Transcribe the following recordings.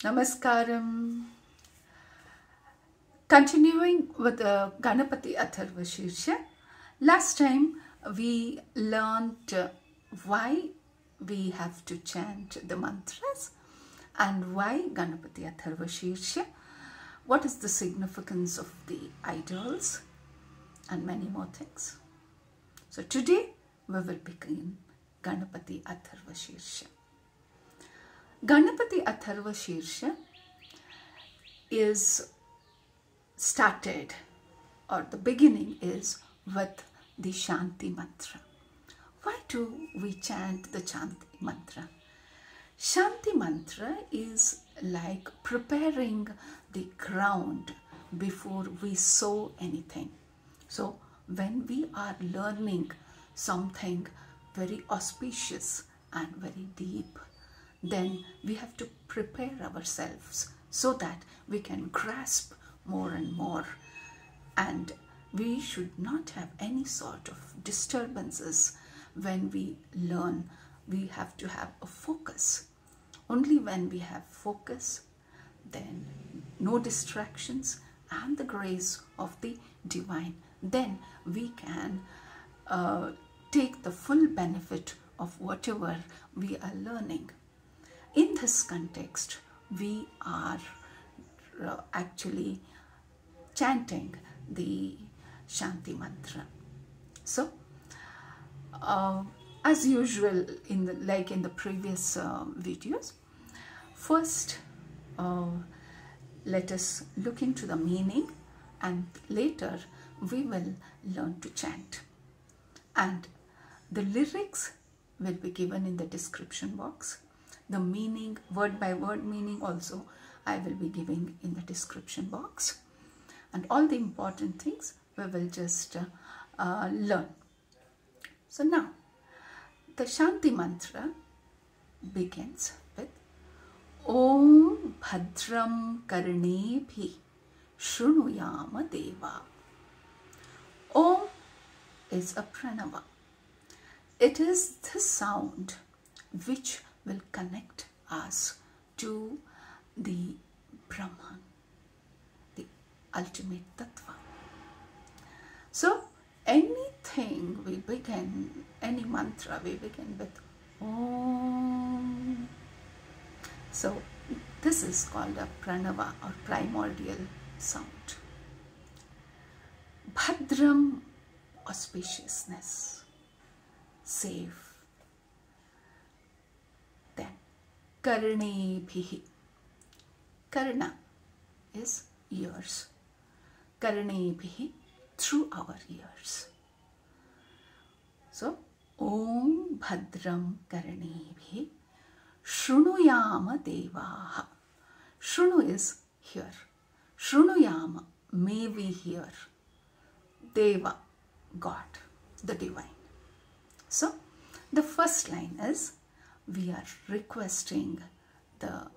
Namaskaram. Continuing with the Ganapati Atharva Shirsha, last time we learned why we have to chant the mantras and why Ganapati Atharva Shirsha, what is the significance of the idols and many more things. So today we will begin Ganapati Atharva Shirsha. Ganapati Atharva Shirsha is started, or the beginning is with the Shanti Mantra. Why do we chant the Shanti Mantra? Shanti Mantra is like preparing the ground before we sow anything. So when we are learning something very auspicious and very deep, then we have to prepare ourselves so that we can grasp more and more, and we should not have any sort of disturbances when we learn. We have to have a focus. Only when we have focus, then no distractions and the grace of the divine, then we can take the full benefit of whatever we are learning. In this context, we are actually chanting the Shanti Mantra. So, as usual, in the previous videos, first let us look into the meaning, and later we will learn to chant. And the lyrics will be given in the description box. The meaning, word by word meaning also, I will be giving in the description box. And all the important things we will just learn. So now, the Shanti Mantra begins with Om Bhadram Karnebhi Shrunuyama Deva. Om is a pranava. It is the sound which will connect us to the Brahman, the ultimate Tattva. So anything we begin, any mantra we begin with Om. So this is called a pranava or primordial sound. Bhadram, auspiciousness, safe. Then Karnebhihi. Karna is ears. Karnebhihi, through our ears. So, Om Bhadram Karnebhihi Shrunuyama Devaha. Shrunu is hear. Shrunuyama, may we hear. Deva, God, the divine. So, the first line is, we are requesting the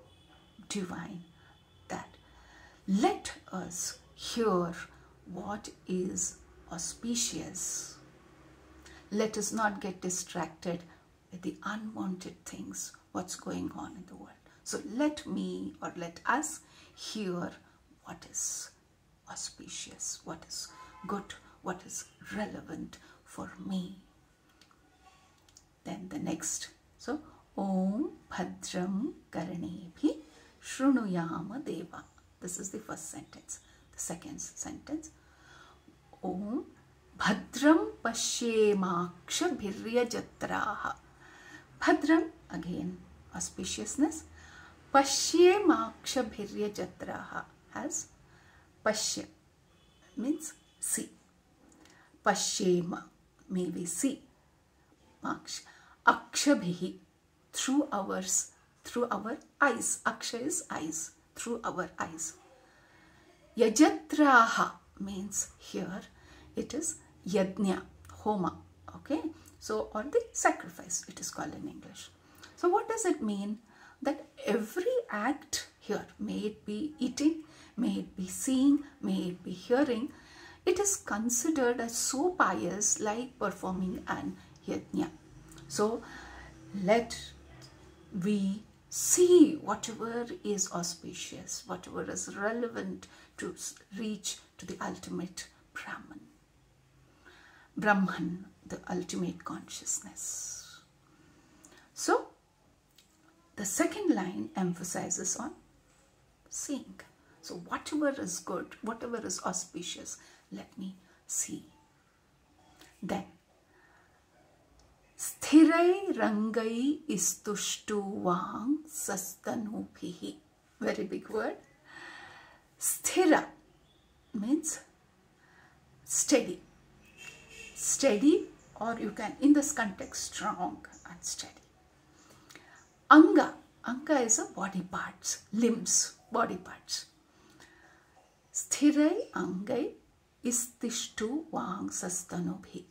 divine that let us hear what is auspicious. Let us not get distracted with the unwanted things, what's going on in the world. So let me, or let us, hear what is auspicious, what is good, what is relevant for me. Then the next, so Om Bhadram Karnebhi Shrunuyama Deva. This is the first sentence. The second sentence, Om Bhadram Pashyemaksha Bhirya Jatraha. Bhadram, again auspiciousness. Pashyemaksha Bhirya Jatraha has Pashya, means see. Pashyema, may we see. Maksha, Akshabhihi, through our eyes. Aksha is eyes, through our eyes. Yajatraha means here it is yajna, homa, okay? So, or the sacrifice, it is called in English. So, what does it mean? That every act here, may it be eating, may it be seeing, may it be hearing, it is considered as so pious like performing an yajna. So let we see whatever is auspicious, whatever is relevant to reach to the ultimate Brahman, the ultimate consciousness. So, the second line emphasizes on seeing. So, whatever is good, whatever is auspicious, let me see. Then, Sthirai rangai istuštuvang sastanubhihi. Very big word. Sthira means steady. Steady, or you can, in this context, strong and steady. Anga. Anga is a body parts, limbs, body parts. Sthirai angai istuštuvang sastanubhi.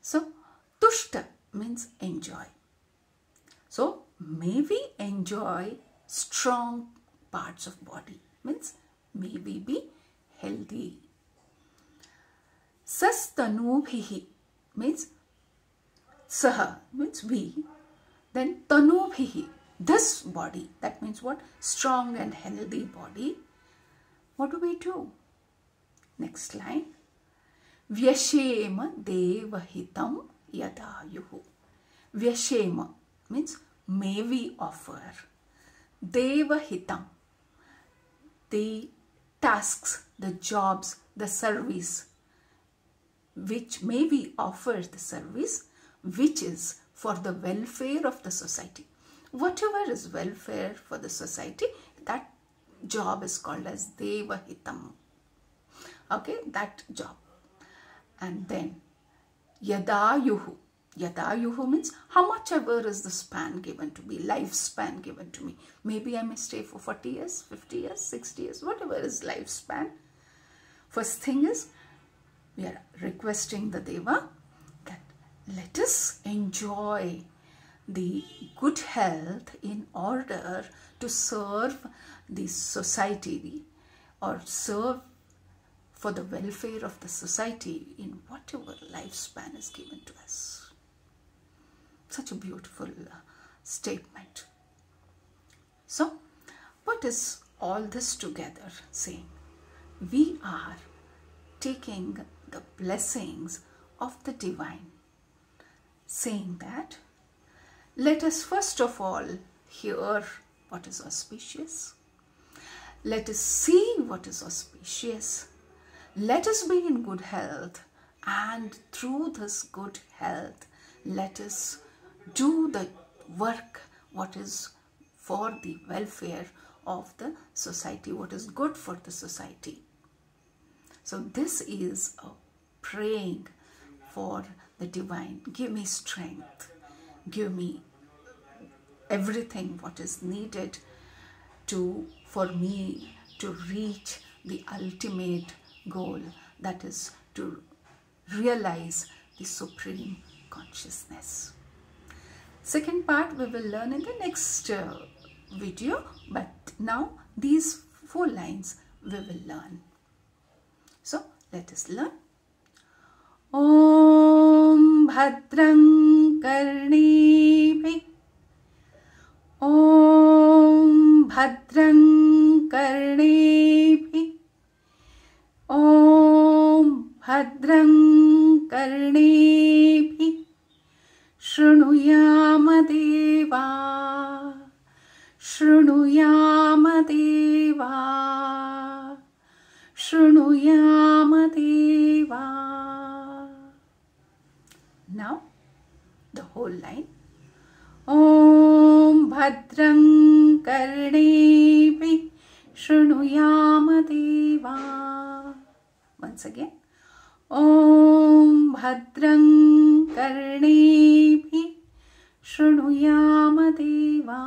So, tushta means enjoy. So, may we enjoy strong parts of body, means may we be healthy. Sastanubhihi means saha means we. Then tanubhihi, this body, that means what? Strong and healthy body. What do we do? Next line. Vyashema devahitam yadayuhu. Vyashema means may we offer. Devahitam, the tasks, the jobs, the service, which may we offer the service which is for the welfare of the society. Whatever is welfare for the society, that job is called as devahitam. Okay, that job. And then yadayuhu. Yadayuhu means how much ever is the span given to me, lifespan given to me. Maybe I may stay for 40 years, 50 years, 60 years, whatever is lifespan. First thing is, we are requesting the Deva that let us enjoy the good health in order to serve the society or serve for the welfare of the society in whatever lifespan is given to us. Such a beautiful statement. So, what is all this together saying? We are taking the blessings of the divine, saying that let us first of all hear what is auspicious. Let us see what is auspicious. Let us be in good health, and through this good health, let us do the work what is for the welfare of the society, what is good for the society. So this is a praying for the divine. Give me strength. Give me everything what is needed for me to reach the ultimate goal, that is to realize the supreme consciousness. Second part we will learn in the next video, but now these 4 lines we will learn. So let us learn. Om Bhadrang Karnebhi. Om Bhadrang Karnebhi. Om Bhadrang Karnebhi. Shrunuyama Deva. Shrunuyama Deva. Shrunuyama Deva. Now the whole line. Om Bhadrang Karnebhi. Shrunuyama Deva. Once again. Om Bhadrang Karnebhi. Shrunuyama Deva.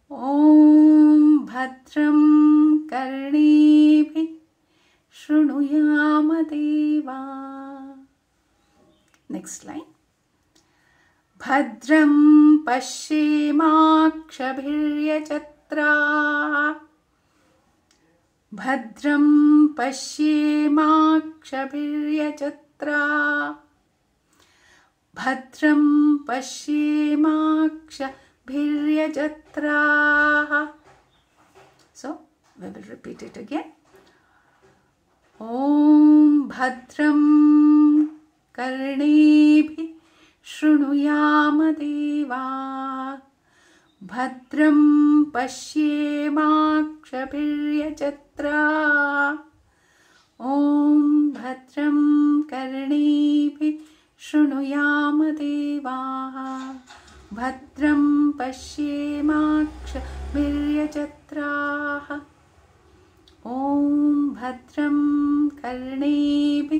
Om Bhadram Karnebhi. Shrunuyama Deva. Next line. Bhadram Pashyemakshabhiryachatra. Bhadram Pashyemakshabhiryachatra. Bhadram Pashyemakshabhiryachatra. biryajatraha. So we will repeat it again. Om Bhadram Karnebhi Shrunuyama Deva Bhadram Pashyemakshabhiryajatra. Om Bhadram Karnebhi Shrunuyama Deva Bhadram Pashyemakshabhiryajatra. Om Bhadram Karnebhi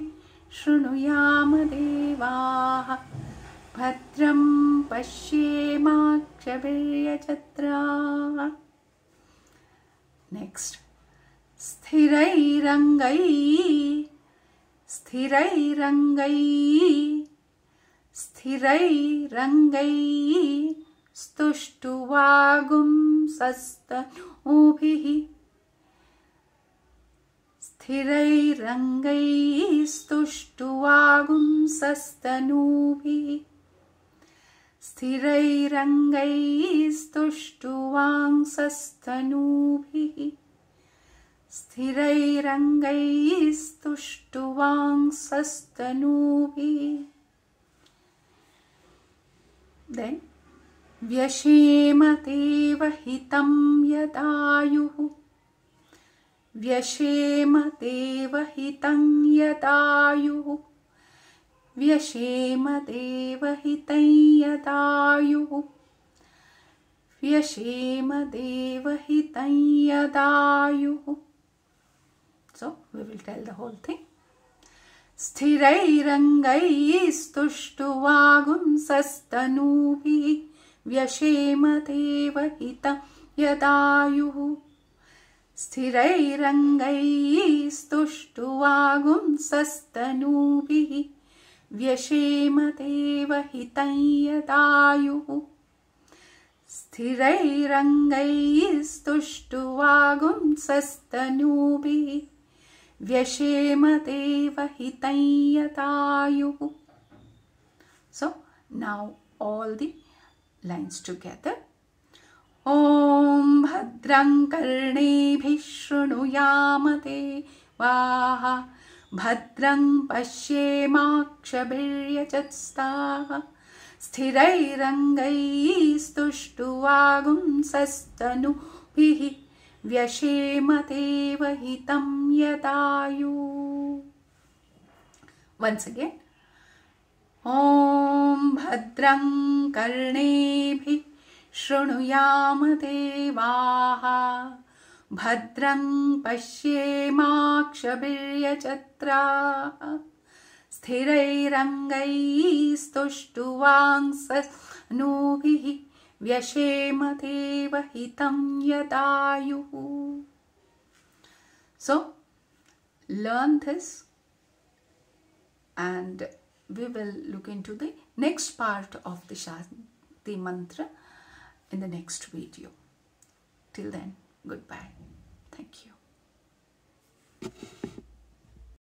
Shrunuyama Deva Bhadram Pashyemakshabhiryajatra. Next. Sthirairangai Sthirairangai Sthirairangai Stuštuvagum sastanubhihi. Sthirairangai Stuštuvagum sastanubhihi. Sthirairangai Stuštuvang sastanubhihi. Sthirairangai Stuštuvang sastanubhihi. Then Vyashema hitam yadayuhu. Vyashema hitam yadayuhu. Vyashema hitam yadayuhu. Vyashema hitam yadayuhu. So we will tell the whole thing. Sthirairangai Stuštuvagum sastanubhihi. Vyashema hitam yadayuhu. Sthirairangai Stuštuvagum sastanubhihi. Vyashema hitam yadayuhu. Sthirairangai Stuštuvagum sastanubhihi. Vyashema hitam yadayuhu. So now all the lines together. Om Bhadram Karnebhi Shrunuyama Devaha Bhadram Pashyemakshabhiryajatra. Sthirairangai Stuštuvagum sastanubhihi. Vyashema hitam yadayuhu. Once again. Om Bhadram Karnebhi Shrunuyama Devaha Bhadram Pashyemakshabhiryajatra. Sthirairangai Stuštuvang sastanubhihi. Vyashema hitam yadayuhu. So learn this and we will look into the next part of the Shanti Mantra in the next video. Till then, goodbye. Thank you.